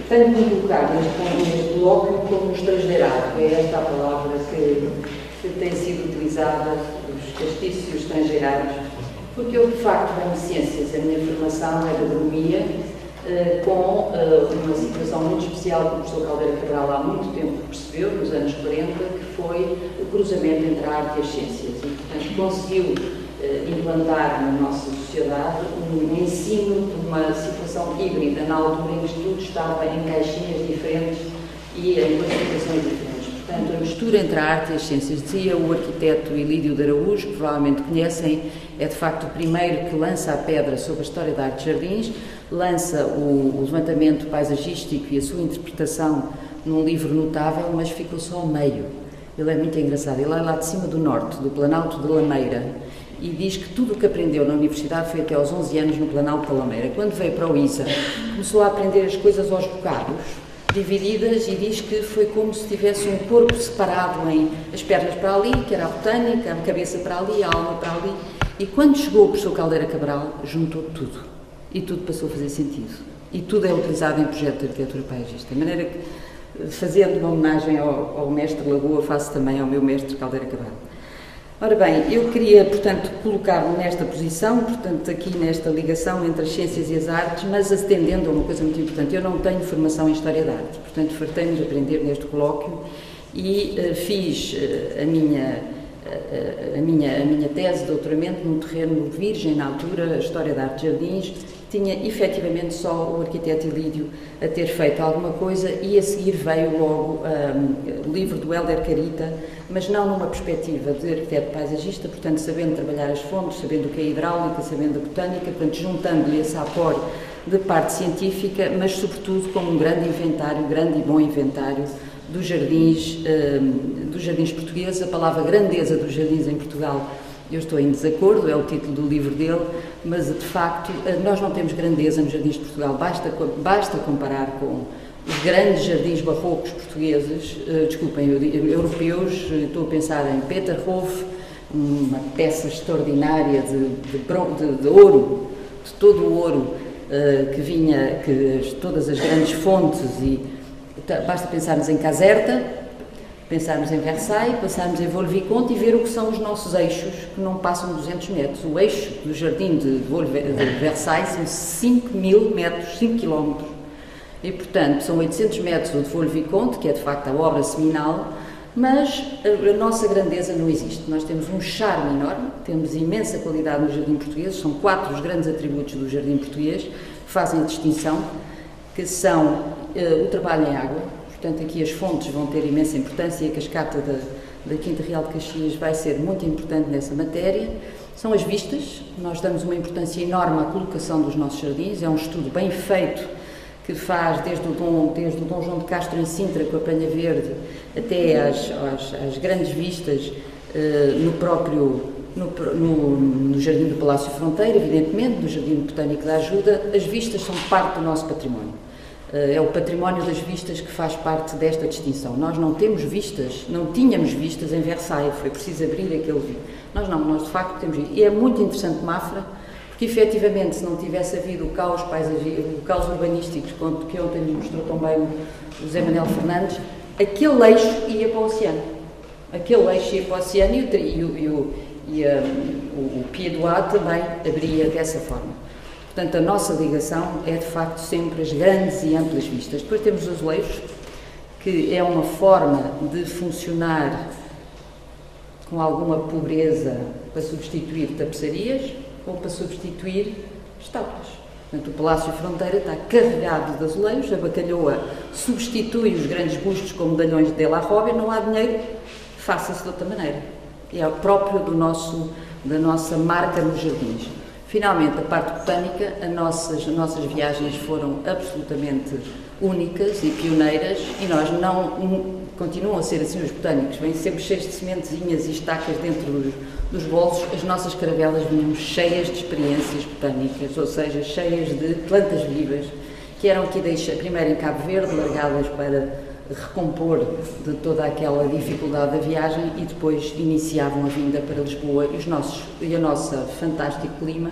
Tenho que colocar neste bloco como estrangeirado, é esta a palavra que tem sido utilizada, os castícios estrangeirados, porque eu, de facto, venho de ciências, a minha formação é de agronomia, com uma situação muito especial que o professor Caldeira Cabral há muito tempo percebeu, nos anos 40, que foi o cruzamento entre a arte e as ciências, e, portanto, conseguiu implantar na nossa sociedade um ensino de uma situação híbrida, na altura em que tudo estava em caixinhas diferentes e em classificações diferentes. Portanto, a mistura entre a arte e as ciências, dizia o arquiteto Ilídio de Araújo, que provavelmente conhecem, é de facto o primeiro que lança a pedra sobre a história da arte de jardins, lança o levantamento paisagístico e a sua interpretação num livro notável, mas ficou só ao meio. Ele é muito engraçado, ele é lá de cima do norte, do Planalto de Lameira, e diz que tudo o que aprendeu na universidade foi até aos 11 anos no Planalto de Lameira. Quando veio para o ISA, começou a aprender as coisas aos bocados, divididas, e diz que foi como se tivesse um corpo separado em as pernas para ali, que era a botânica, a cabeça para ali, a alma para ali, e quando chegou o professor Caldeira Cabral, juntou tudo, e tudo passou a fazer sentido, e tudo é utilizado em projeto de arquitetura paisagista, de maneira que, fazendo uma homenagem ao mestre Lagoa, faço também ao meu mestre Caldeira Cabral. Ora bem, eu queria, portanto, colocar-me nesta posição, portanto, aqui nesta ligação entre as ciências e as artes, mas atendendo a uma coisa muito importante. Eu não tenho formação em História da Arte, portanto, fartei-me de aprender neste colóquio e fiz a minha tese de doutoramento num terreno virgem na altura, a História da Arte de Jardins. Tinha efetivamente só o arquiteto Ilídio a ter feito alguma coisa, e a seguir veio logo o livro do Hélder Carita, mas não numa perspectiva de arquiteto paisagista, portanto sabendo trabalhar as fontes, sabendo o que é hidráulica, sabendo a botânica, portanto juntando-lhe esse aporte de parte científica, mas sobretudo como um grande inventário, grande e bom inventário dos jardins portugueses. A palavra grandeza dos jardins em Portugal, eu estou em desacordo, é o título do livro dele, mas de facto nós não temos grandeza nos jardins de Portugal, basta comparar com os grandes jardins barrocos portugueses, europeus. Estou a pensar em Peterhof, uma peça extraordinária de ouro, de todo o ouro todas as grandes fontes, e basta pensarmos em Caserta, pensarmos em Versailles, pensarmos em Vaux-le-Vicomte e ver o que são os nossos eixos, que não passam 200 metros. O eixo do jardim de Versailles são 5.000 metros, 5 km. E, portanto, são 800 metros o de Vaux-le-Vicomte, que é de facto a obra seminal, mas a nossa grandeza não existe. Nós temos um charme enorme, temos imensa qualidade no jardim português, são 4 os grandes atributos do jardim português que fazem a distinção, que são o trabalho em água. Portanto, aqui as fontes vão ter imensa importância, e a cascata da Quinta Real de Caxias vai ser muito importante nessa matéria. São as vistas, nós damos uma importância enorme à colocação dos nossos jardins, é um estudo bem feito, que faz desde o Dom João de Castro em Sintra, com a Penha Verde, até às grandes vistas no Jardim do Palácio Fronteira, evidentemente, no Jardim Botânico da Ajuda. As vistas são parte do nosso património. É o património das vistas que faz parte desta distinção. Nós não temos vistas, não tínhamos vistas em Versailles, foi preciso abrir aquele vinho. Nós de facto temos vistas. E é muito interessante Mafra, porque efetivamente, se não tivesse havido o caos urbanístico que ontem nos mostrou tão bem o José Manuel Fernandes, aquele eixo ia para o oceano. E o Pied-Loire também abria dessa forma. Portanto, a nossa ligação é, de facto, sempre as grandes e amplas vistas. Depois temos os azulejos, que é uma forma de funcionar com alguma pobreza para substituir tapeçarias ou para substituir estátuas. Portanto, o Palácio Fronteira está carregado de azulejos, a Bacalhoa substitui os grandes bustos com medalhões de Della Robbia, não há dinheiro, faça-se de outra maneira. É o próprio da nossa marca nos jardins. Finalmente, a parte botânica, as nossas viagens foram absolutamente únicas e pioneiras, e nós continuam a ser assim os botânicos, vêm sempre cheios de sementezinhas e estacas dentro dos bolsos. As nossas caravelas vinham cheias de experiências botânicas, ou seja, cheias de plantas vivas, que eram aqui primeiro em Cabo Verde, largadas para recompor de toda aquela dificuldade da viagem, e depois iniciavam a vinda para Lisboa, e o nosso fantástico clima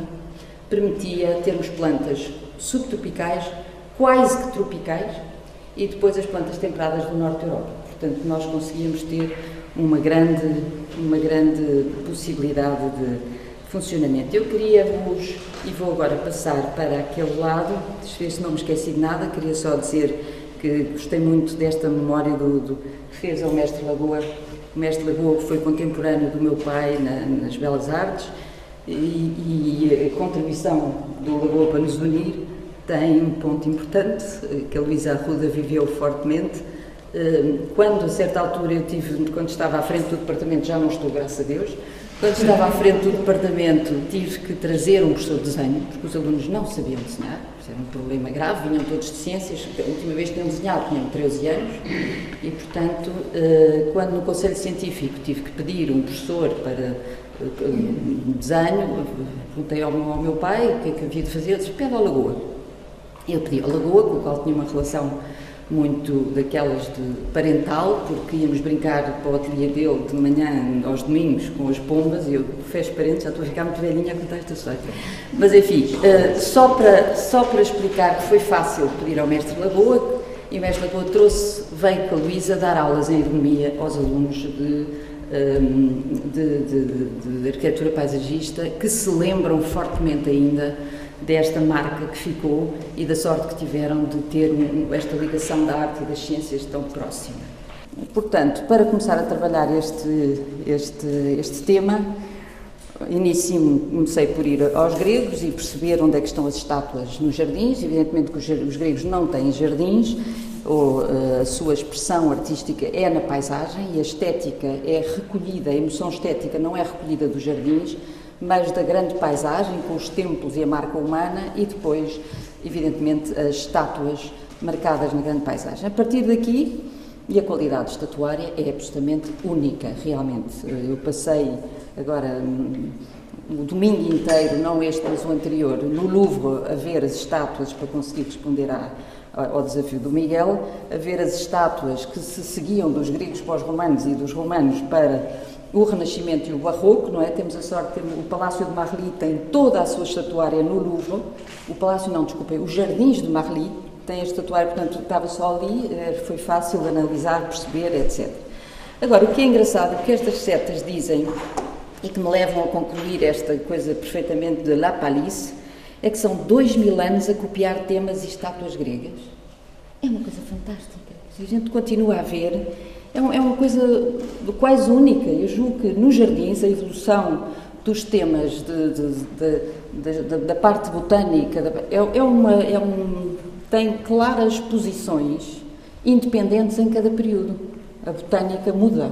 permitia termos plantas subtropicais quase que tropicais, e depois as plantas temperadas do norte da Europa. Portanto, nós conseguíamos ter uma grande possibilidade de funcionamento. Eu queria-vos, e vou agora passar para aquele lado, deixa eu ver se não me esqueci de nada, queria só dizer que gostei muito desta memória que fez ao mestre Lagoa. O mestre Lagoa, que foi contemporâneo do meu pai nas Belas Artes, e a contribuição do Lagoa para nos unir tem um ponto importante, que a Luísa Arruda viveu fortemente. Quando, a certa altura, quando estava à frente do departamento, já não estou, graças a Deus, quando estava à frente do departamento, tive que trazer um professor de desenho, porque os alunos não sabiam desenhar, isso era um problema grave, vinham todos de ciências, a última vez que tinham desenhado tinham 13 anos, e, portanto, quando no Conselho Científico tive que pedir um professor para desenho, perguntei ao meu pai o que é que havia de fazer, ele disse, pede ao Lagoa. Eu pedi ao Lagoa, com o qual tinha uma relação muito daquelas de parental, porque íamos brincar para o ateliê dele de manhã, aos domingos, com as pombas, e eu fecho parentes, já estou a ficar muito velhinha a contar esta história. Mas, enfim, só para explicar que foi fácil pedir ao mestre Lagoa, e o mestre Lagoa veio com a Luísa dar aulas em ergonomia aos alunos de arquitetura paisagista, que se lembram fortemente ainda desta marca que ficou e da sorte que tiveram de ter esta ligação da arte e das ciências tão próxima. Portanto, para começar a trabalhar este tema, comecei por ir aos gregos e perceber onde é que estão as estátuas nos jardins. Evidentemente que os gregos não têm jardins, ou a sua expressão artística é na paisagem, e a estética é recolhida, a emoção estética não é recolhida dos jardins, mas da grande paisagem, com os templos e a marca humana, e depois, evidentemente, as estátuas marcadas na grande paisagem. A partir daqui, e a qualidade estatuária é absolutamente única, realmente. Eu passei agora o domingo inteiro, não este, mas o anterior, no Louvre, a ver as estátuas para conseguir responder ao desafio do Miguel, a ver as estátuas que se seguiam dos gregos para os romanos e dos romanos para o Renascimento e o Barroco, não é? Temos a sorte de ter o Palácio de Marly tem toda a sua estatuária no Louvre, os Jardins de Marly têm a estatuária, portanto estava só ali, foi fácil de analisar, perceber, etc. Agora, o que é engraçado, o que estas setas dizem, e que me levam a concluir esta coisa perfeitamente de La Palisse, é que são 2000 anos a copiar temas e estátuas gregas. É uma coisa fantástica. Se a gente continua a ver, é uma coisa quase única. Eu julgo que nos jardins a evolução dos temas da parte botânica tem claras posições independentes em cada período. A botânica muda.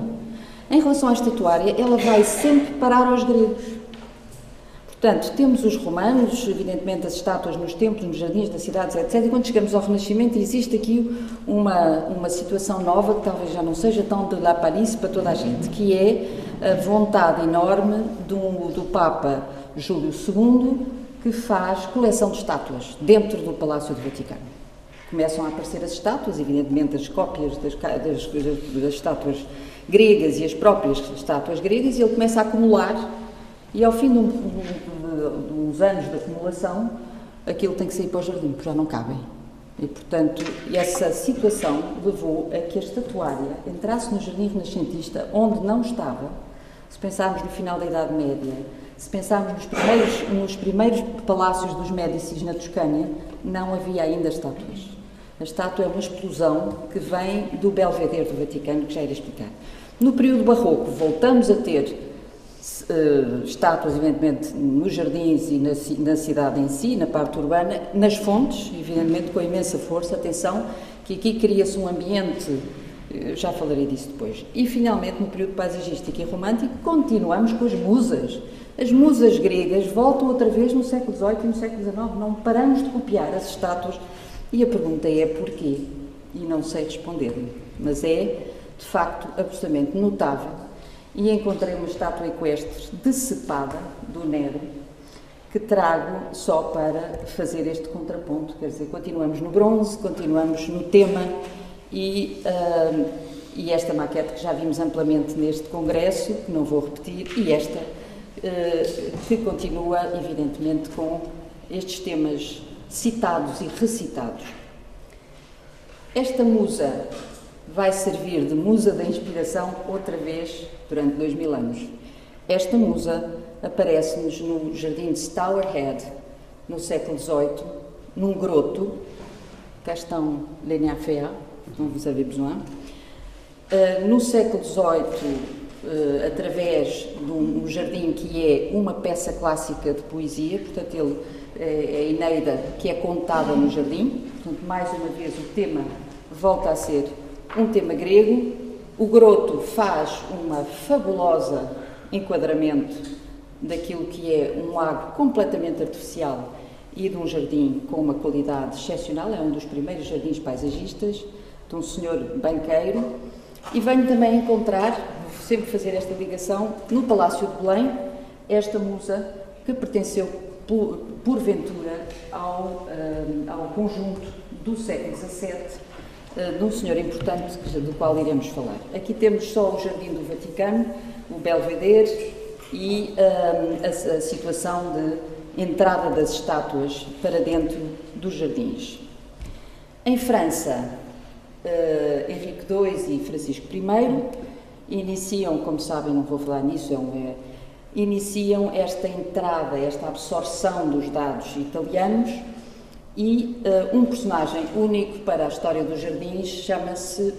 Em relação à estatuária, ela vai sempre parar aos gregos. Portanto, temos os romanos, evidentemente as estátuas nos templos, nos jardins das cidades, etc. E quando chegamos ao Renascimento existe aqui uma situação nova, que talvez já não seja tão de La Palisse para toda a gente, que é a vontade enorme do Papa Júlio II, que faz coleção de estátuas dentro do Palácio do Vaticano. Começam a aparecer as estátuas, evidentemente as cópias das estátuas gregas e as próprias estátuas gregas, e ele começa a acumular. E ao fim de uns anos de acumulação, aquilo tem que sair para o jardim, porque já não cabem. E, portanto, essa situação levou a que a estatuária entrasse no jardim renascentista, onde não estava. Se pensarmos no final da Idade Média, se pensarmos nos primeiros palácios dos Médicis na Toscânia, não havia ainda estátuas. A estátua é uma explosão que vem do Belvedere do Vaticano, que já irei explicar. No período barroco, voltamos a ter estátuas, evidentemente, nos jardins e na cidade em si, na parte urbana, nas fontes, evidentemente, com imensa força. Atenção, que aqui cria-se um ambiente, já falarei disso depois. E, finalmente, no período paisagístico e romântico, continuamos com as musas. As musas gregas voltam outra vez no século XVIII e no século XIX. Não paramos de copiar as estátuas. E a pergunta é porquê? E não sei responder-lhe, mas é, de facto, absolutamente notável. E encontrei uma estátua equestre decepada do Nero, que trago só para fazer este contraponto, quer dizer, continuamos no bronze, continuamos no tema e esta maquete que já vimos amplamente neste congresso, que não vou repetir, e esta que continua, evidentemente, com estes temas citados e recitados Esta musa vai servir de musa da inspiração outra vez durante 2000 anos. Esta musa aparece-nos no jardim de Stourhead, no século XVIII, num groto, cá estão les nymphéas, dont vous avez besoin. No século XVIII, através de um jardim que é uma peça clássica de poesia, portanto, ele é a Eneida que é contada no jardim, portanto, mais uma vez o tema volta a ser um tema grego. O groto faz uma fabulosa enquadramento daquilo que é um lago completamente artificial e de um jardim com uma qualidade excepcional, é um dos primeiros jardins paisagistas, de um senhor banqueiro, e venho também encontrar, vou sempre fazer esta ligação, no Palácio de Belém, esta musa que pertenceu, porventura, ao conjunto do século XVII, de um senhor importante do qual iremos falar. Aqui temos só o Jardim do Vaticano, o Belvedere e a situação de entrada das estátuas para dentro dos jardins. Em França, Henrique II e Francisco I iniciam, como sabem, não vou falar nisso, iniciam esta entrada, esta absorção dos dados italianos. E um personagem único para a história dos jardins chama-se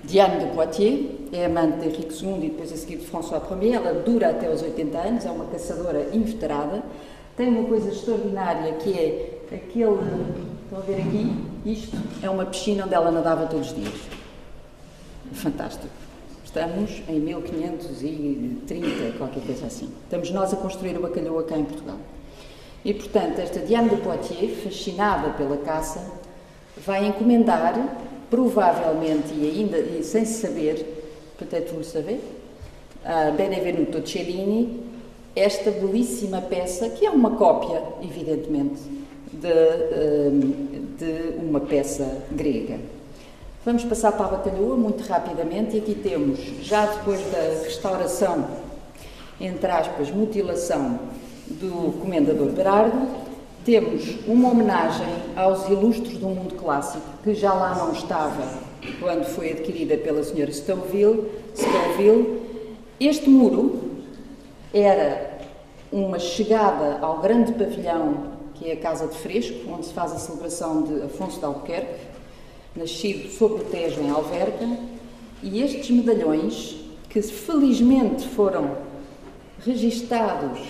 Diane de Poitiers, é amante de Henrique II e depois a seguir de François I. Ela dura até aos 80 anos, é uma caçadora inveterada. Tem uma coisa extraordinária que é aquele, estão a ver aqui, isto é uma piscina onde ela nadava todos os dias. Fantástico. Estamos em 1530, qualquer coisa assim. Estamos nós a construir o bacalhau cá em Portugal. E, portanto, esta Diane de Poitiers, fascinada pela caça, vai encomendar, provavelmente e sem se saber, peut-être vous le savez, a Benvenuto Cellini, esta belíssima peça, que é uma cópia, evidentemente, de uma peça grega. Vamos passar para a bacalhoa muito rapidamente, e aqui temos, já depois da restauração, entre aspas, mutilação, do Comendador Berardo, temos uma homenagem aos ilustres do mundo clássico, que já lá não estava quando foi adquirida pela senhora Stouffville. Este muro era uma chegada ao grande pavilhão, que é a Casa de Fresco, onde se faz a celebração de Afonso de Albuquerque, nascido sob o Tejo em Alverca, e estes medalhões, que felizmente foram registados,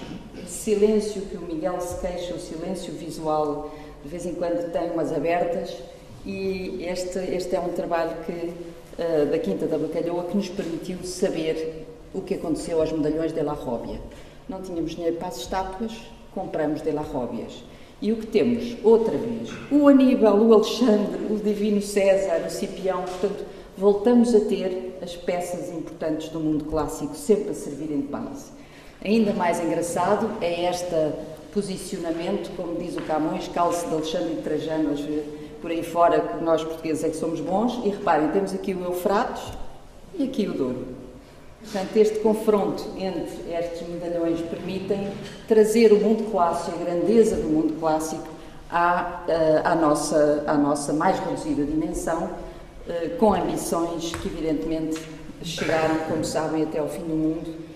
silêncio que o Miguel se queixa, o silêncio visual, de vez em quando tem umas abertas, e este é um trabalho da Quinta da Bacalhoa que nos permitiu saber o que aconteceu aos medalhões de La Róbia. Não tínhamos dinheiro para as estátuas, compramos de La Róbias. E o que temos, outra vez, o Aníbal, o Alexandre, o Divino César, o Cipião, portanto, voltamos a ter as peças importantes do mundo clássico sempre a servirem de base. Ainda mais engraçado é este posicionamento, como diz o Camões, calce de Alexandre e Trajano, por aí fora, que nós portugueses é que somos bons. E reparem, temos aqui o Eufrates e aqui o Douro. Portanto, este confronto entre estes medalhões permitem trazer o mundo clássico, a grandeza do mundo clássico, à nossa mais reduzida dimensão, com ambições que, evidentemente, chegaram, como sabem, até ao fim do mundo,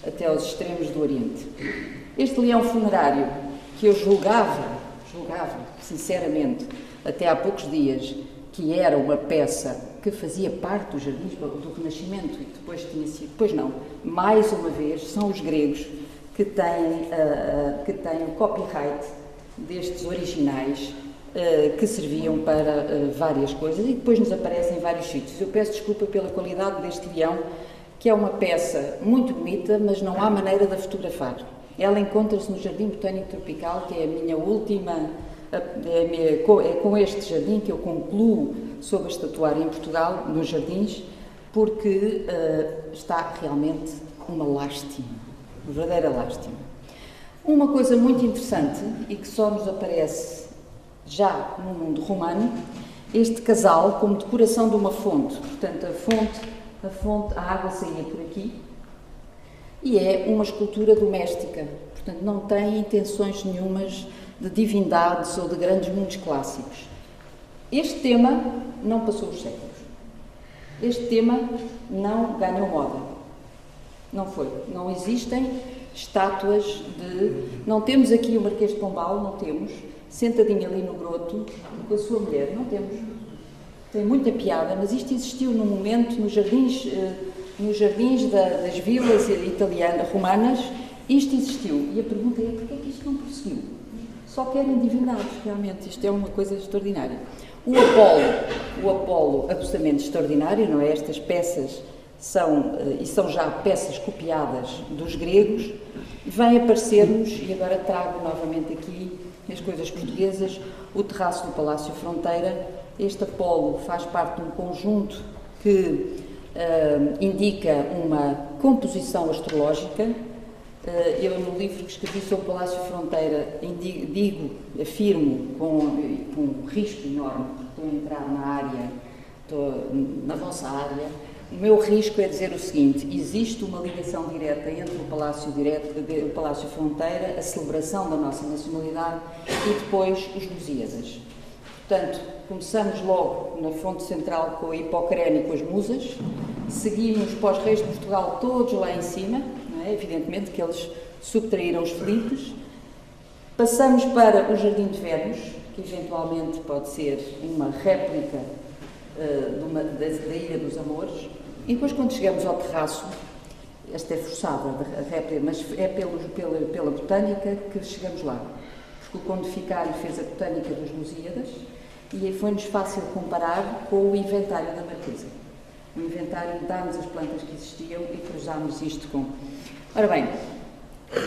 até aos extremos do Oriente. Este leão funerário, que eu julgava, sinceramente, até há poucos dias, que era uma peça que fazia parte dos jardins do Renascimento e que depois tinha sido... Pois não, mais uma vez, são os gregos que têm o copyright destes originais que serviam para várias coisas e depois nos aparecem em vários sítios. Eu peço desculpa pela qualidade deste leão, que é uma peça muito bonita, mas não há maneira de a fotografar. Ela encontra-se no Jardim Botânico Tropical, que é a minha última... É com este jardim que eu concluo sobre a estatuária em Portugal, nos jardins, porque está realmente uma lástima, uma verdadeira lástima. Uma coisa muito interessante, e que só nos aparece já no mundo romano, este casal como decoração de uma fonte. Portanto, a água saía por aqui, e é uma escultura doméstica, portanto não tem intenções nenhumas de divindades ou de grandes mundos clássicos. Este tema não passou os séculos. Este tema não ganhou moda. Não foi. Não existem estátuas de... Não temos aqui o Marquês de Pombal, não temos. Sentadinho ali no groto, com a sua mulher, não temos. Tem muita piada, mas isto existiu num momento nos jardins das vilas italianas, romanas, isto existiu. E a pergunta é, porquê é que isto não prosseguiu? Só querem divindades, realmente, isto é uma coisa extraordinária. O Apolo, absolutamente extraordinário, não é? Estas peças são já peças copiadas dos gregos, vem aparecer-nos, e agora trago novamente aqui as coisas portuguesas, o terraço do Palácio Fronteira. Este Apolo faz parte de um conjunto que indica uma composição astrológica. Eu, no livro que escrevi sobre o Palácio Fronteira, afirmo com um risco enorme, porque estou a entrar na área, estou na vossa área. O meu risco é dizer o seguinte: existe uma ligação direta entre o Palácio Fronteira, a celebração da nossa nacionalidade e depois os Lusíadas. Portanto, começamos logo na fonte central com a Hipocrene e com as musas, seguimos para os reis de Portugal todos lá em cima, não é? Evidentemente que eles subtraíram os Filipes, passamos para o Jardim de Vênus, que eventualmente pode ser uma réplica da Ilha dos Amores, e depois quando chegamos ao terraço, esta é forçada a réplica, mas é pela botânica que chegamos lá, porque o Conde Ficário fez a botânica dos Lusíadas, e aí foi-nos fácil comparar com o inventário da Marquesa. O inventário dá-nos as plantas que existiam e cruzámos isto com... Ora bem,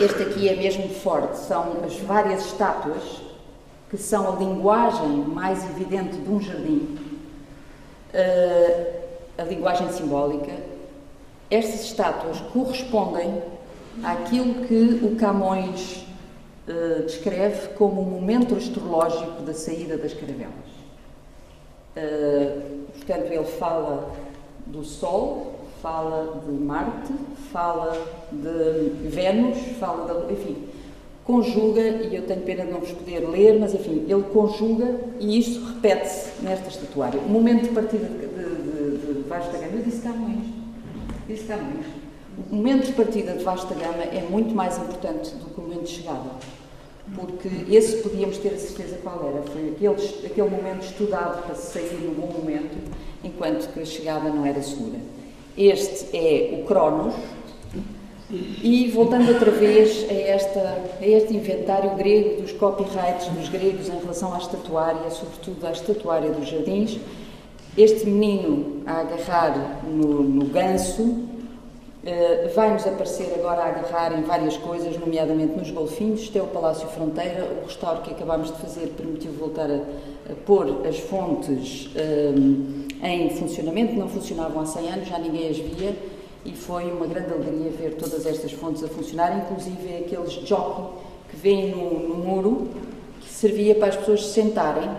este aqui é mesmo forte, são as várias estátuas que são a linguagem mais evidente de um jardim, a linguagem simbólica. Estas estátuas correspondem àquilo que o Camões descreve como o momento astrológico da saída das caravelas. Portanto, ele fala do Sol, fala de Marte, fala de Vênus, fala da Lua, enfim, conjuga, e eu tenho pena de não vos poder ler, mas enfim, ele conjuga e isto repete-se nesta estatuária. O momento de partida de Vasta Gama, eu disse Camões. O momento de partida de Vasta Gama é muito mais importante do que o momento de chegada, porque esse podíamos ter a certeza qual era, foi aquele momento estudado para se sair no bom momento, enquanto que a chegada não era segura. Este é o Cronos, e voltando outra vez a este inventário grego dos copyrights dos gregos em relação à estatuária, sobretudo à estatuária dos jardins, este menino a agarrar no ganso, vai-nos aparecer agora a agarrar em várias coisas, nomeadamente nos golfinhos. Este é o Palácio Fronteira. O restauro que acabámos de fazer permitiu voltar a pôr as fontes em funcionamento, não funcionavam há 100 anos, já ninguém as via, e foi uma grande alegria ver todas estas fontes a funcionar, inclusive aqueles jockey que vêm no muro, que servia para as pessoas se sentarem,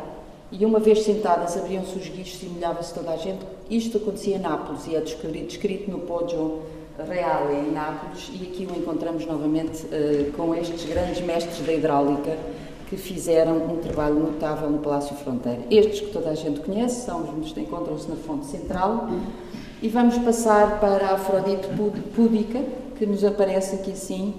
e uma vez sentadas abriam-se os guichos e molhava-se toda a gente. Isto acontecia em Nápoles e é descrito no Poggio Reale em Nápoles, e aqui o encontramos novamente com estes grandes mestres da hidráulica que fizeram um trabalho notável no Palácio Fronteira. Estes que toda a gente conhece encontram-se na fonte central, e vamos passar para a Afrodite púdica, que nos aparece aqui assim,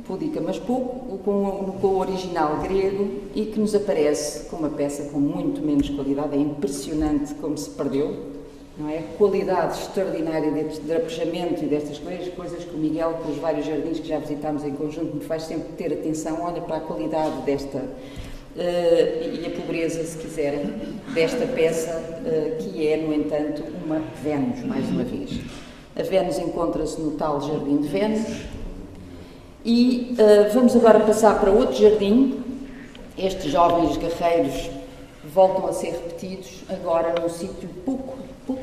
púdica mas pouco, com o original grego, e que nos aparece com uma peça com muito menos qualidade. É impressionante como se perdeu, não é? A qualidade extraordinária deste drapejamento e destas coisas que o Miguel, com os vários jardins que já visitámos em conjunto, me faz sempre ter atenção. Olha para a qualidade desta, e a pobreza, se quiserem, desta peça, que é, no entanto, uma Vênus, mais uma vez. A Vênus encontra-se no tal Jardim de Vênus, e vamos agora passar para outro jardim. Estes jovens guerreiros voltam a ser repetidos, agora num sítio pouco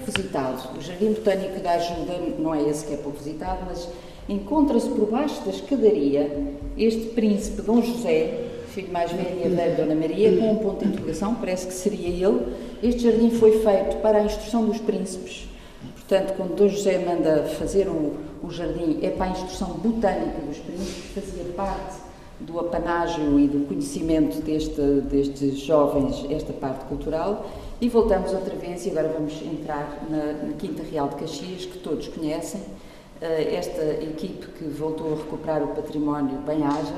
visitado. O Jardim Botânico da Ajuda não é esse que é pouco visitado, mas encontra-se por baixo da escadaria este príncipe Dom José, filho mais velho da Dona Maria, com um ponto de interrogação, parece que seria ele. Este jardim foi feito para a instrução dos príncipes. Portanto, quando Dom José manda fazer o jardim, é para a instrução botânica dos príncipes, fazia parte do apanágio e do conhecimento destes jovens, esta parte cultural. E voltamos outra vez, e agora vamos entrar na Quinta Real de Caxias, que todos conhecem, esta equipe que voltou a recuperar o património bem-aja.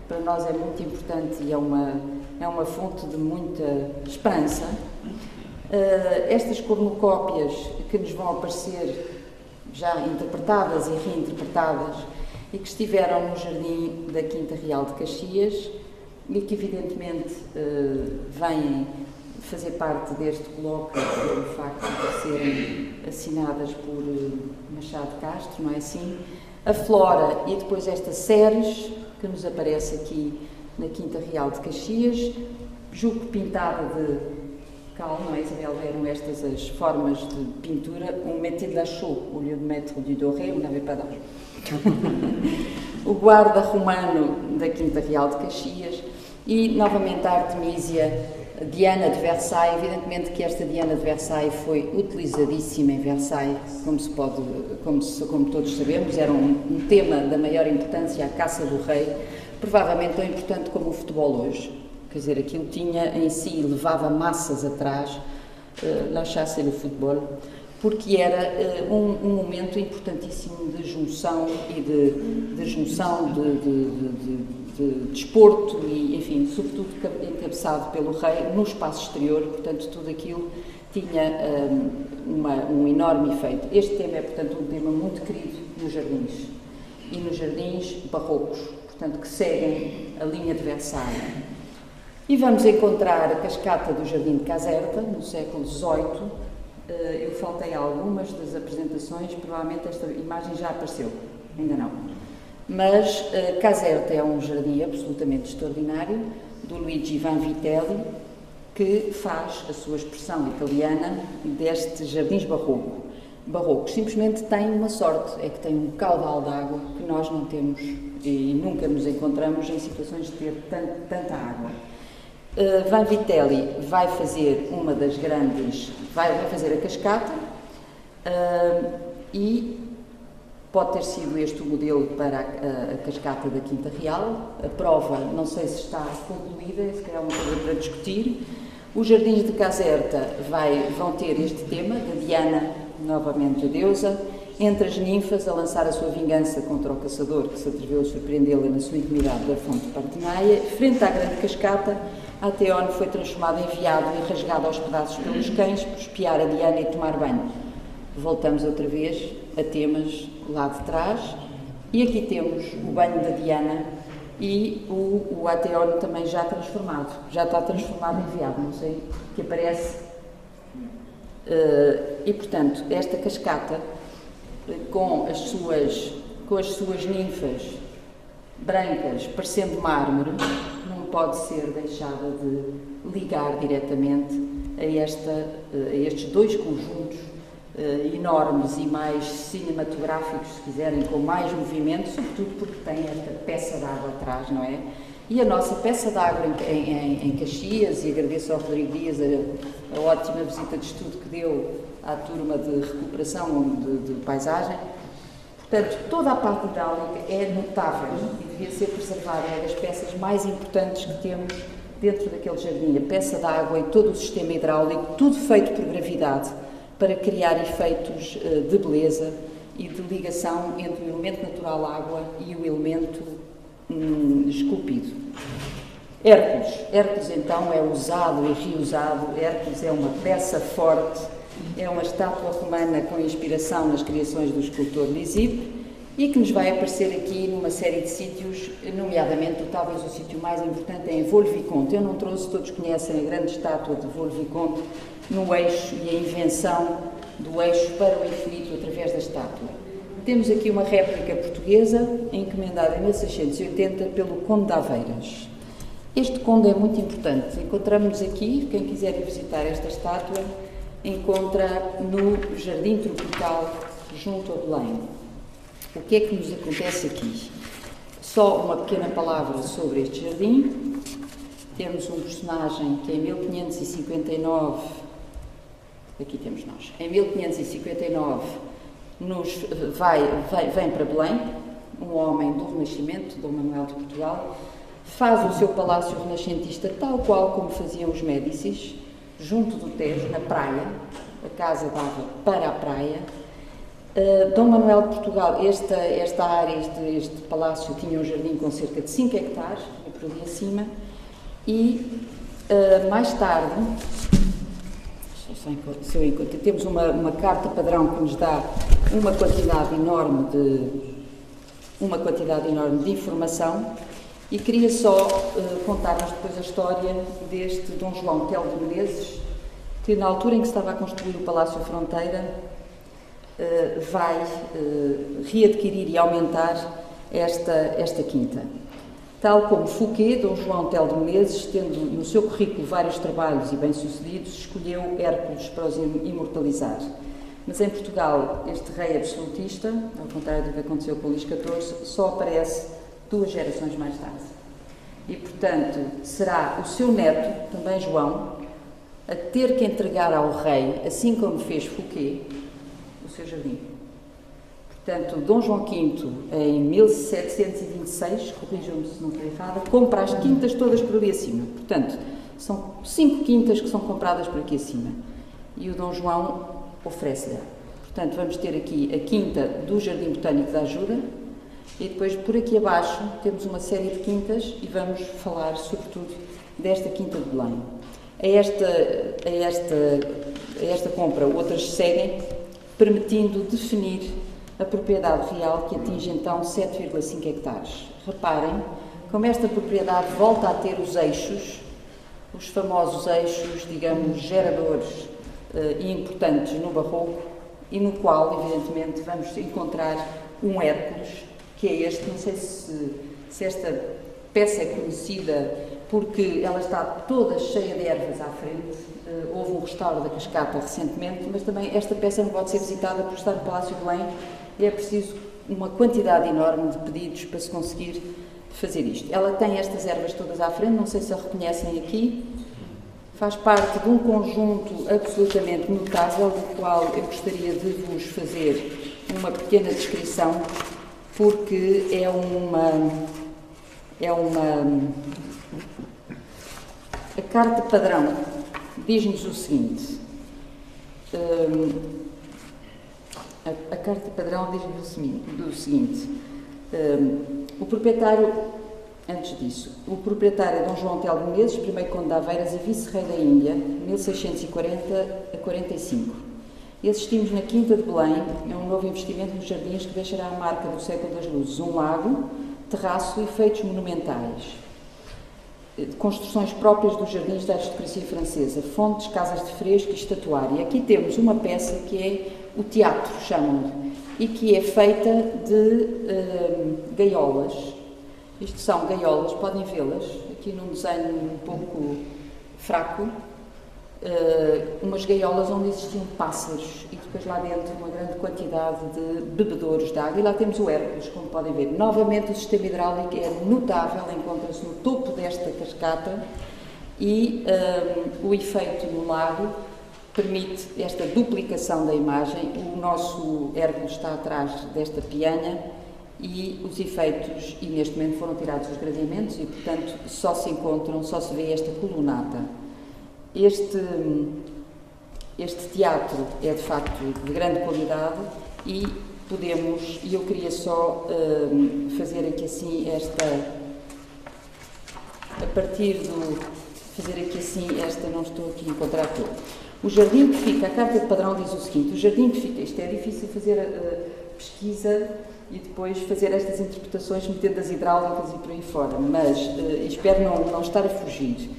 Para nós é muito importante e é uma fonte de muita esperança. Estas cornucópias que nos vão aparecer já interpretadas e reinterpretadas e que estiveram no jardim da Quinta Real de Caxias e que evidentemente vêm fazer parte deste colóquio pelo facto de serem assinadas por Machado Castro, não é assim? A flora e depois esta Ceres, que nos aparece aqui na Quinta Real de Caxias, julgo pintada de cal, não é, Isabel? Eram estas as formas de pintura, um métier de la chaux, au lieu de mettre du doré, on n'avait pas d'argent. O guarda romano da Quinta Real de Caxias e, novamente, a Artemísia Diana de Versailles. Evidentemente que esta Diana de Versailles foi utilizadíssima em Versailles, como todos sabemos, era um tema da maior importância, a caça do rei, provavelmente tão importante como o futebol hoje. Quer dizer, aquilo tinha em si, levava massas atrás, la chasse et le football, porque era um momento importantíssimo de junção e de desporto e, enfim, sobretudo encabeçado pelo rei no espaço exterior, portanto, tudo aquilo tinha um enorme efeito. Este tema é, portanto, um tema muito querido nos jardins, e nos jardins barrocos, portanto, que seguem a linha de Versailles. E vamos encontrar a cascata do Jardim de Caserta, no século XVIII. Eu faltei algumas das apresentações, provavelmente esta imagem já apareceu, ainda não. Mas Caserta é um jardim absolutamente extraordinário, do Luigi Vanvitelli, que faz a sua expressão italiana destes jardins barrocos. Simplesmente tem uma sorte, é que tem um caudal de água que nós não temos e nunca nos encontramos em situações de ter tanta água. Vanvitelli vai fazer uma das grandes, vai fazer a cascata e pode ter sido este o modelo para a cascata da Quinta Real. A prova, não sei se está concluída, se calhar é uma coisa para discutir. Os jardins de Caserta vão ter este tema, da Diana, novamente a deusa, entre as ninfas a lançar a sua vingança contra o caçador que se atreveu a surpreendê-la na sua intimidade da fonte de Partenaia. Frente à grande cascata, a Theone foi transformada em veado e rasgada aos pedaços pelos cães por espiar a Diana e tomar banho. Voltamos outra vez a temas lá de trás, e aqui temos o banho da Diana e o Ateone também já está transformado em veado, não sei, que aparece. E portanto, esta cascata, com as suas ninfas brancas, parecendo mármore, não pode ser deixada de ligar diretamente a estes dois conjuntos enormes e mais cinematográficos, se quiserem, com mais movimento, sobretudo porque tem esta peça de água atrás, não é? E a nossa peça de água em Caxias, e agradeço ao Rodrigo Dias a ótima visita de estudo que deu à turma de recuperação de paisagem. Portanto, toda a parte hidráulica é notável e devia ser preservada, é das peças mais importantes que temos dentro daquele jardim. A peça de água e todo o sistema hidráulico, tudo feito por gravidade, para criar efeitos de beleza e de ligação entre o elemento natural água e o elemento esculpido. Hércules então é usado e reusado. Hércules é uma peça forte, é uma estátua romana com inspiração nas criações do escultor Lysippe e que nos vai aparecer aqui numa série de sítios, nomeadamente, talvez o sítio mais importante é em Vaux-le-Vicomte. Eu não trouxe, todos conhecem a grande estátua de Vaux-le-Vicomte no eixo e a invenção do eixo para o infinito através da estátua. Temos aqui uma réplica portuguesa encomendada em 1680 pelo Conde de Aveiras. Este conde é muito importante. Encontramos aqui, quem quiser ir visitar esta estátua, encontra no Jardim Tropical, junto a Belém. O que é que nos acontece aqui? Só uma pequena palavra sobre este jardim. Temos um personagem que em 1559, aqui temos nós, em 1559 vem para Belém, um homem do Renascimento, Dom Manuel de Portugal, faz o seu palácio renascentista tal qual como faziam os Médicis, junto do Tejo, na praia. A casa dava para a praia. Dom Manuel de Portugal, esta área, este palácio, tinha um jardim com cerca de 5 hectares, por ali acima, e mais tarde, se eu encontro, temos uma carta padrão que nos dá uma quantidade enorme de informação, e queria só contar-vos depois a história deste Dom João Telo de Menezes, que na altura em que se estava a construir o Palácio Fronteira, vai readquirir e aumentar esta quinta. Tal como Fouquet, Dom João Telo de Menezes, tendo no seu currículo vários trabalhos e bem-sucedidos, escolheu Hércules para os imortalizar. Mas em Portugal, este rei absolutista, ao contrário do que aconteceu com Luís XIV, só aparece 2 gerações mais tarde. E, portanto, será o seu neto, também João, a ter que entregar ao rei, assim como fez Fouquet, o seu jardim. Portanto, Dom João V, em 1726, corrijam-me se não estou errada, compra as quintas todas por ali acima. Portanto, são 5 quintas que são compradas por aqui acima. E o Dom João oferece-lhe. Portanto, vamos ter aqui a quinta do Jardim Botânico da Ajuda, e depois, por aqui abaixo, temos uma série de quintas e vamos falar, sobretudo, desta quinta de Belém. A esta compra, outras seguem, permitindo definir a propriedade real, que atinge então 7,5 hectares. Reparem como esta propriedade volta a ter os eixos, os famosos eixos, digamos, geradores e importantes no Barroco, e no qual, evidentemente, vamos encontrar um Hércules, que é este. Não sei se esta peça é conhecida porque ela está toda cheia de ervas à frente. Houve um restauro da cascata recentemente, mas também esta peça não pode ser visitada por estar no Palácio de Belém, e é preciso uma quantidade enorme de pedidos para se conseguir fazer isto. Ela tem estas ervas todas à frente, não sei se a reconhecem aqui, faz parte de um conjunto absolutamente notável, do qual eu gostaria de vos fazer uma pequena descrição, porque a carta padrão diz-nos o seguinte. A carta padrão diz-nos o seguinte. O proprietário, antes disso, o proprietário é Dom João Telo de Menezes, primeiro conde de Aveiras e vice-rei da Índia, 1640 a 45. E assistimos na Quinta de Belém a um novo investimento nos jardins que deixará a marca do século das luzes, um lago, terraço e feitos monumentais. Construções próprias dos jardins da aristocracia francesa, fontes, casas de fresco e estatuária. Aqui temos uma peça que é o teatro, chamam-lhe, e que é feita de gaiolas. Isto são gaiolas, podem vê-las, aqui num desenho um pouco fraco, umas gaiolas onde existiam pássaros e depois lá dentro uma grande quantidade de bebedouros de água. E lá temos o Hércules, como podem ver. Novamente o sistema hidráulico é notável, encontra-se no topo desta cascata, e o efeito no lago permite esta duplicação da imagem. O nosso Hércules está atrás desta pianha e os efeitos, e neste momento foram tirados os gradeamentos e, portanto, só se vê esta colunata. Este teatro é, de facto, de grande qualidade e eu queria só fazer aqui assim não estou aqui a encontrar tudo. O jardim que fica, a carta de padrão diz o seguinte: o jardim que fica, isto é difícil fazer pesquisa e depois fazer estas interpretações metendo as hidráulicas e por aí fora, mas espero não estar a fugir.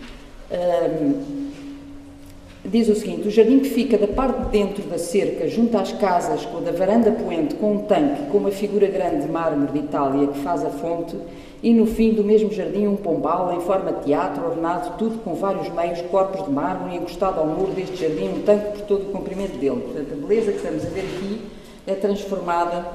Diz o seguinte: o jardim que fica da parte de dentro da cerca, junto às casas, com a da varanda poente, com um tanque, com uma figura grande de mármore de Itália que faz a fonte, e no fim do mesmo jardim um pombal em forma de teatro, ornado tudo com vários meios, corpos de mármore, e encostado ao muro deste jardim um tanque por todo o comprimento dele. Portanto, a beleza que estamos a ver aqui é transformada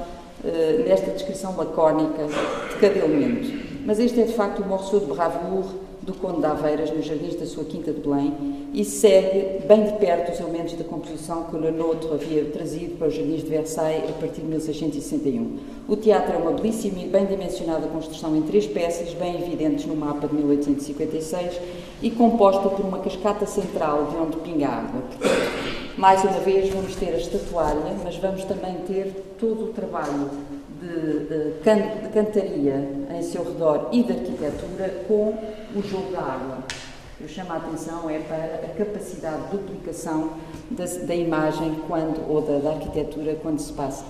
nesta descrição lacónica de cada elemento. Mas este é de facto o morceau de bravura do Conde de Aveiras, nos jardins da sua Quinta de Belém, e segue bem de perto os elementos da composição que Le Nôtre havia trazido para os jardins de Versailles a partir de 1661. O teatro é uma belíssima e bem dimensionada construção em 3 peças, bem evidentes no mapa de 1856, e composta por uma cascata central de onde pinga água. Portanto, mais uma vez vamos ter a estatuária, mas vamos também ter todo o trabalho de cantaria em seu redor e de arquitetura com o jogo da água. Eu chamo a atenção é para a capacidade de duplicação da imagem ou da arquitetura quando se passa.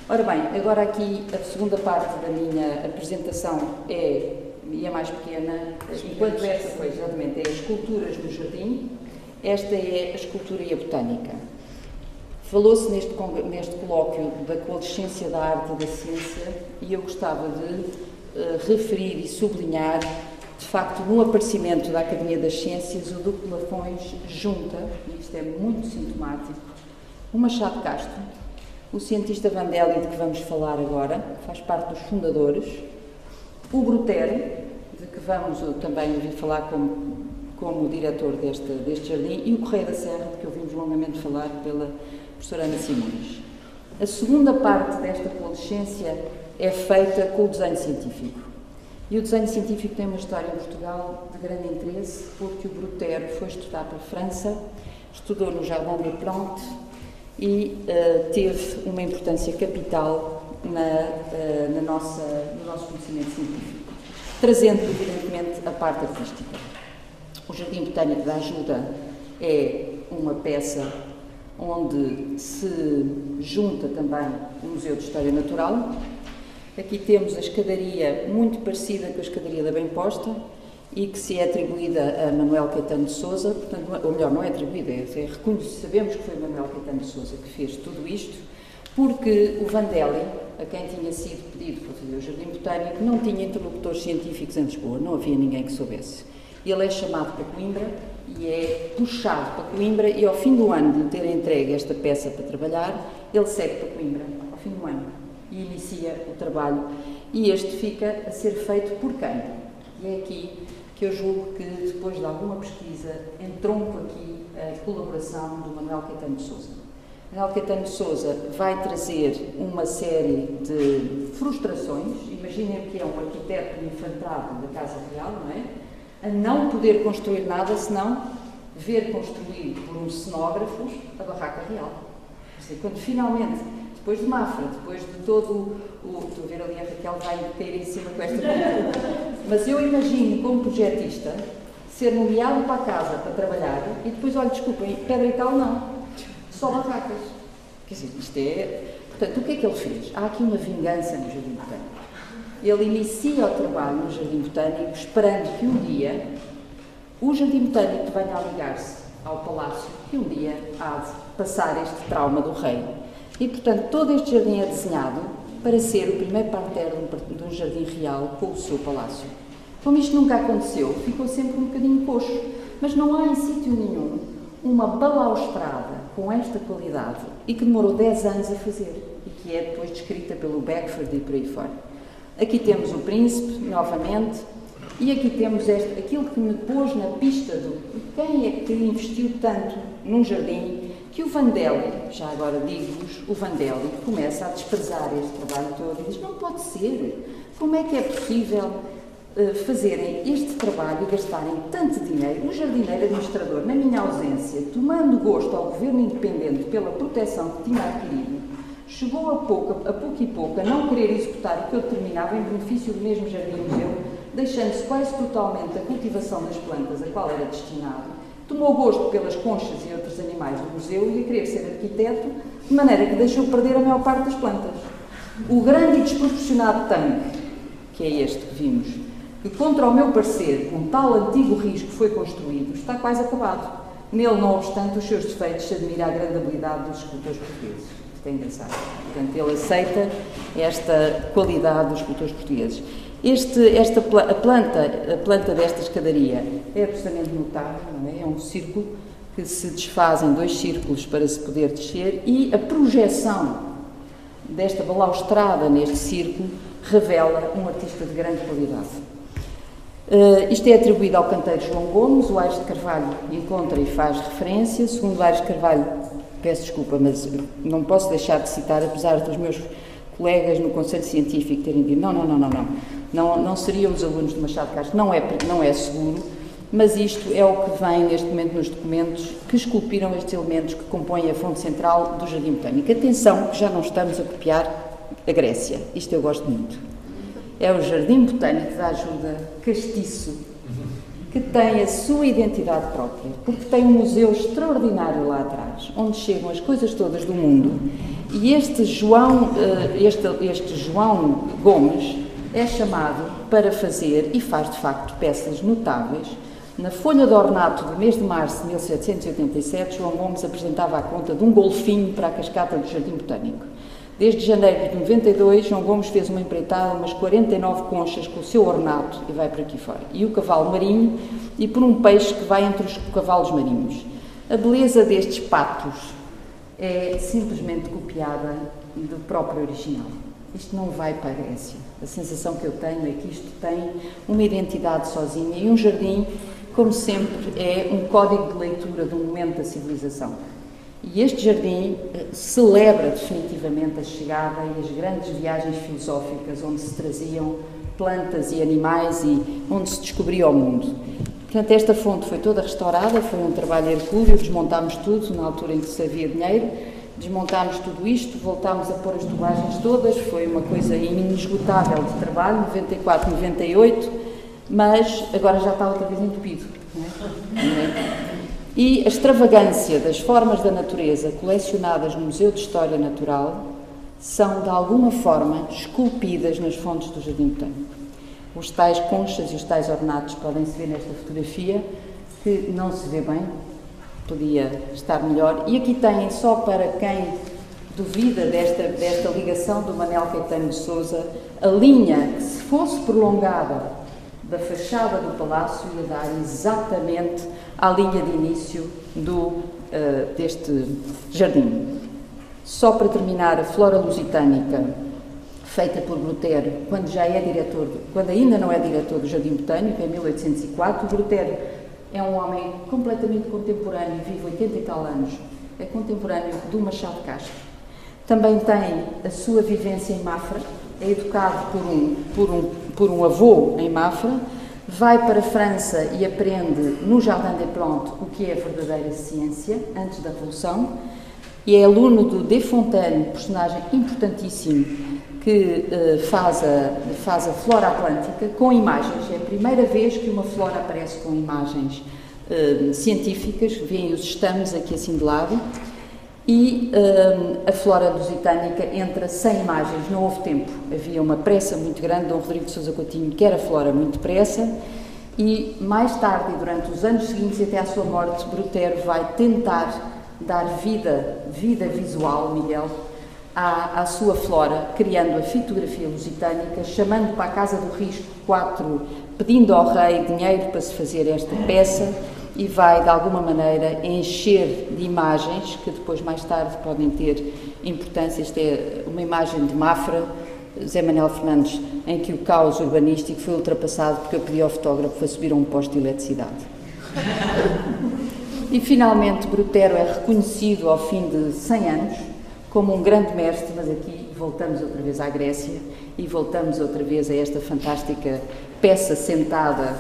Ora bem, agora aqui a segunda parte da minha apresentação é mais pequena, enquanto esta foi exatamente as esculturas no jardim, esta é a escultura e a botânica. Falou-se neste colóquio da coalescência da arte e da ciência e eu gostava de referir e sublinhar, de facto, no aparecimento da Academia das Ciências, o Duque de Lafões junta, e isto é muito sintomático, o Machado Castro, o cientista Vandelli, de que vamos falar agora, que faz parte dos fundadores, o Brutero, de que vamos também ouvir falar como diretor deste jardim, e o Correia da Serra, de que ouvimos longamente falar pela professora Ana Simões. A segunda parte desta coalescência é feita com o desenho científico. E o desenho científico tem uma história em Portugal de grande interesse, porque o Brutero foi estudar para a França, estudou no Jardin des Plantes e teve uma importância capital no nosso conhecimento científico, trazendo, evidentemente, a parte artística. O Jardim Botânico da Ajuda é uma peça onde se junta também o Museu de História Natural. Aqui temos a escadaria muito parecida com a escadaria da Bem Posta e que se é atribuída a Manuel Caetano de Sousa, portanto, ou melhor, não é atribuída, sabemos que foi Manuel Caetano de Sousa que fez tudo isto, porque o Vandelli, a quem tinha sido pedido para fazer o Jardim Botânico, não tinha interlocutores científicos em Lisboa, não havia ninguém que soubesse. Ele é chamado para Coimbra e é puxado para Coimbra e ao fim do ano de ter entregue esta peça para trabalhar, ele segue para Coimbra, ao fim do ano, e inicia o trabalho. E este fica a ser feito por quem? E é aqui que eu julgo que, depois de alguma pesquisa, entronco aqui a colaboração do Manuel Caetano de Sousa. Manuel Caetano de Sousa vai trazer uma série de frustrações. Imaginem que é um arquiteto infantado da Casa Real, não é? A não poder construir nada, senão ver construído por uns cenógrafos a Barraca Real. Quando finalmente, depois de Mafra, depois de todo estou a ver ali a Raquel vai cair em cima com esta pergunta, mas eu imagino como projetista ser nomeado para a casa para trabalhar e depois, olha, desculpem, Pedra e Cal não, só barracas. Quer dizer, isto é... Portanto, o que é que ele fez? Há aqui uma vingança no Jardim Botânico. Ele inicia o trabalho no Jardim Botânico esperando que um dia o Jardim Botânico venha a ligar-se ao Palácio, que um dia há de passar este trauma do rei. E, portanto, todo este jardim é desenhado para ser o primeiro parterre de um jardim real com o seu palácio. Como isto nunca aconteceu, ficou sempre um bocadinho coxo, mas não há em sítio nenhum uma balaustrada com esta qualidade e que demorou 10 anos a fazer e que é depois descrita pelo Beckford e por aí fora. Aqui temos o Príncipe, novamente, e aqui temos aquilo que me pôs na pista de quem é que investiu tanto num jardim, que o Vandelli, já agora digo-vos, o Vandelli começa a desprezar este trabalho todo e diz, não pode ser, como é que é possível fazerem este trabalho e gastarem tanto dinheiro? O jardineiro administrador, na minha ausência, tomando gosto ao governo independente pela proteção que tinha adquirido, chegou a pouco e pouco a não querer executar o que eu determinava em benefício do mesmo jardim-museu, deixando-se quase totalmente a cultivação das plantas a qual era destinado, tomou gosto pelas conchas e outros animais do museu e a querer ser arquiteto, de maneira que deixou perder a maior parte das plantas. O grande e desproporcionado tanque, que é este que vimos, que contra o meu parecer, com tal antigo risco foi construído, está quase acabado. Nele, não obstante os seus defeitos, se admira a grande habilidade dos escultores portugueses. Isto é engraçado. Portanto, ele aceita esta qualidade dos escultores portugueses. A planta desta escadaria é absolutamente notável, não é? É um círculo que se desfaz em 2 círculos para se poder descer e a projeção desta balaustrada neste círculo revela um artista de grande qualidade. Isto é atribuído ao canteiro João Gomes. O Aires de Carvalho encontra e faz referência. Segundo o Aires de Carvalho, peço desculpa, mas não posso deixar de citar, apesar dos meus colegas no Conselho Científico terem dito não seriam os alunos de Machado Castro, não é seguro, mas isto é o que vem neste momento nos documentos que esculpiram estes elementos que compõem a fonte central do Jardim Botânico. Atenção, que já não estamos a copiar a Grécia, isto eu gosto muito. É o Jardim Botânico da Ajuda Castiço, que tem a sua identidade própria, porque tem um museu extraordinário lá atrás, onde chegam as coisas todas do mundo, e este João Gomes é chamado para fazer, e faz de facto peças notáveis. Na folha de ornato do mês de março de 1787, João Gomes apresentava a conta de um golfinho para a cascata do Jardim Botânico. Desde janeiro de 92, João Gomes fez uma empreitada, umas 49 conchas com o seu ornato, e vai para aqui fora, e o cavalo marinho, e por um peixe que vai entre os cavalos marinhos. A beleza destes patos é simplesmente copiada do próprio original. Isto não vai para a Grécia. A sensação que eu tenho é que isto tem uma identidade sozinha, e um jardim, como sempre, é um código de leitura de um momento da civilização. E este jardim celebra definitivamente a chegada e as grandes viagens filosóficas onde se traziam plantas e animais e onde se descobria o mundo. Portanto, esta fonte foi toda restaurada, foi um trabalho hercúleo, desmontámos tudo na altura em que se havia dinheiro, desmontámos tudo isto, voltámos a pôr as tubulagens todas, foi uma coisa inesgotável de trabalho, 94, 98, mas agora já está outra vez entupido, não é? E a extravagância das formas da natureza colecionadas no Museu de História Natural são, de alguma forma, esculpidas nas fontes do Jardim Botânico. Os tais conchas e os tais ornatos podem-se ver nesta fotografia, que não se vê bem, podia estar melhor. E aqui têm, só para quem duvida desta ligação do Manel Caetano de Sousa, a linha que, se fosse prolongada da fachada do palácio, ia dar exatamente à linha de início deste jardim. Só para terminar, a flora lusitânica, feita por Brutero, quando ainda não é diretor do Jardim Botânico, em 1804, Brutero é um homem completamente contemporâneo, vive 80 e tal anos, é contemporâneo do Machado Castro. Também tem a sua vivência em Mafra, é educado por um avô em Mafra, vai para a França e aprende no Jardin des Plantes o que é a verdadeira ciência, antes da Revolução, e é aluno do Desfontaines, personagem importantíssimo, que faz a flora atlântica com imagens. É a primeira vez que uma flora aparece com imagens científicas, veem os estames aqui assim de lado, e a flora lusitânica entra sem imagens, não houve tempo, havia uma pressa muito grande. Dom Rodrigo de Sousa Coutinho quer a flora muito depressa, e mais tarde, e durante os anos seguintes e até à sua morte, Brutero vai tentar dar vida visual, Miguel, à sua flora, criando a fitografia lusitânica, chamando para a Casa do Risco 4, pedindo ao rei dinheiro para se fazer esta peça, e vai, de alguma maneira, encher de imagens que depois, mais tarde, podem ter importância. Isto é uma imagem de Mafra, Zé Manuel Fernandes, em que o caos urbanístico foi ultrapassado porque eu pedi ao fotógrafo para subir a um poste de eletricidade. E, finalmente, Brutero é reconhecido, ao fim de 100 anos, como um grande mestre, mas aqui voltamos outra vez à Grécia e voltamos outra vez a esta fantástica peça sentada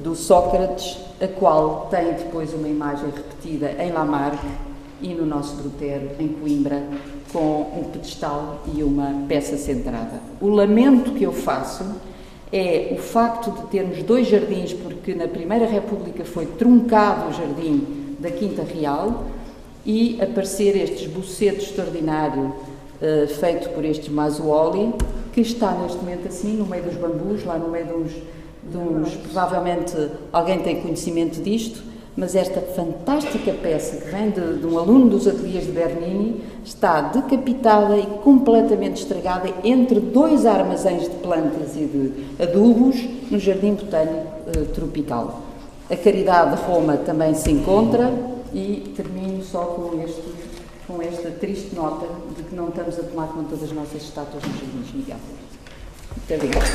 do Sócrates, a qual tem depois uma imagem repetida em Lamarck e no nosso Brutero, em Coimbra, com um pedestal e uma peça centrada. O lamento que eu faço é o facto de termos dois jardins, porque na Primeira República foi truncado o jardim da Quinta Real, e aparecer este boceto extraordinário feito por este Masuoli, que está neste momento assim, no meio dos bambus, lá no meio de uns provavelmente alguém tem conhecimento disto, mas esta fantástica peça que vem de um aluno dos ateliês de Bernini está decapitada e completamente estragada entre dois armazéns de plantas e de adubos no Jardim Botânico Tropical. A Caridade de Roma também se encontra, e termino só com esta triste nota de que não estamos a tomar conta das nossas estátuas nos jardins, Miguel. Muito obrigada.